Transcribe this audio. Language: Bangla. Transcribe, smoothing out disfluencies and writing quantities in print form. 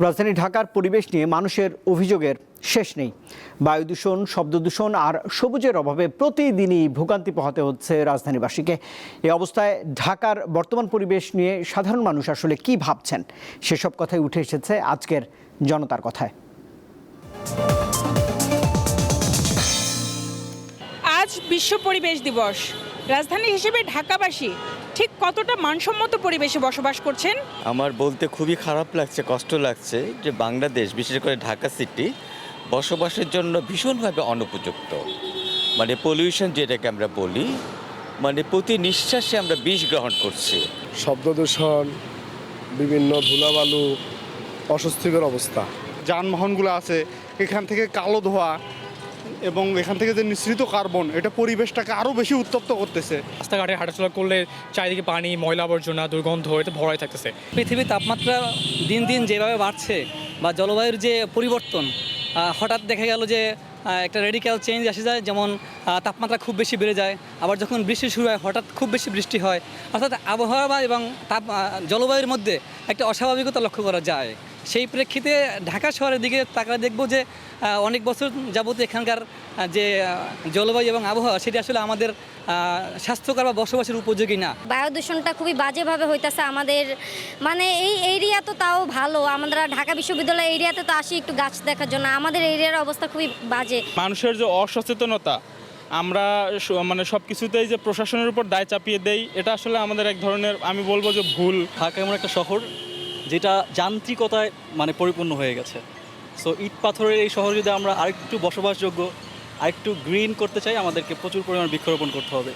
রাজধানী ঢাকার পরিবেশ নিয়ে মানুষের অভিযোগের শেষ নেই। বায়ু দূষণ, শব্দ দূষণ আর সবুজের অভাবে প্রতিদিনই ভোগান্তি পোহাতে হচ্ছে রাজধানীবাসীকে। এই অবস্থায় ঢাকার বর্তমান পরিবেশ নিয়ে সাধারণ মানুষ আসলে কি ভাবছেন, সেসব কথাই উঠে এসেছে আজকের জনতার কথায়। আজ বিশ্ব পরিবেশ দিবস। রাজধানী হিসেবে ঢাকাবাসী ঠিক কতটা মানসম্মত পরিবেশে বসবাস করছেন? আমার বলতে খুবই খারাপ লাগছে, কষ্ট লাগছে যে বাংলাদেশ, বিশেষ করে ঢাকা সিটি বসবাসের জন্য ভীষণভাবে অনুপযুক্ত। মানে পলিউশন যেটাকে আমরা বলি, মানে প্রতি নিঃশ্বাসে আমরা বিষ গ্রহণ করছি। শব্দ দূষণ, বিভিন্ন ধুলাবালু, অস্বস্তিকর অবস্থা। যানবাহনগুলো আছে, এখান থেকে কালো ধোঁয়া এবং এখান থেকে যে নিঃসৃত কার্বন, এটা পরিবেশটাকে আরও বেশি উত্তপ্ত করতেছে। রাস্তাঘাটে হাঁটাচলা করলে চারিদিকে পানি, ময়লা আবর্জনা, দুর্গন্ধ এটা ভরাই থাকতেছে। পৃথিবীর তাপমাত্রা দিন দিন যেভাবে বাড়ছে বা জলবায়ুর যে পরিবর্তন, হঠাৎ দেখা গেল যে একটা রেডিক্যাল চেঞ্জ আসে যায়, যেমন তাপমাত্রা খুব বেশি বেড়ে যায়, আবার যখন বৃষ্টি শুরু হয় হঠাৎ খুব বেশি বৃষ্টি হয়। অর্থাৎ আবহাওয়া এবং জলবায়ুর মধ্যে একটা অস্বাভাবিকতা লক্ষ্য করা যায়। সেই প্রেক্ষিতে ঢাকা শহরের দিকে তাকালে দেখব যে অনেক বছর যাবত এখানকার যে জলবায়ু এবং আবহাওয়া সেটি আসলে আমাদের স্বাস্থ্যকর বা বসবাসের উপযোগী না। বায়ু দূষণটা খুবই বাজেভাবে হইতেছে আমাদের, মানে এই এরিয়া তো তাও ভালো, আমরা ঢাকা বিশ্ববিদ্যালয় এরিয়াতে তো আসি একটু গাছ দেখার জন্য, আমাদের এরিয়ার অবস্থা খুবই বাজে। মানুষের যে অসচেতনতা, আমরা মানে সব কিছুতেই যে প্রশাসনের উপর দায় চাপিয়ে দেই, এটা আসলে আমাদের এক ধরনের, আমি বলবো যে ভুল। ঢাকা এমন একটা শহর যেটা যান্ত্রিকতায় মানে পরিপূর্ণ হয়ে গেছে। সো ইট পাথরের এই শহর যদি আমরা আরেকটু বসবাসযোগ্য, আরেকটু গ্রিন করতে চাই, আমাদেরকে প্রচুর পরিমাণ বৃক্ষরোপণ করতে হবে।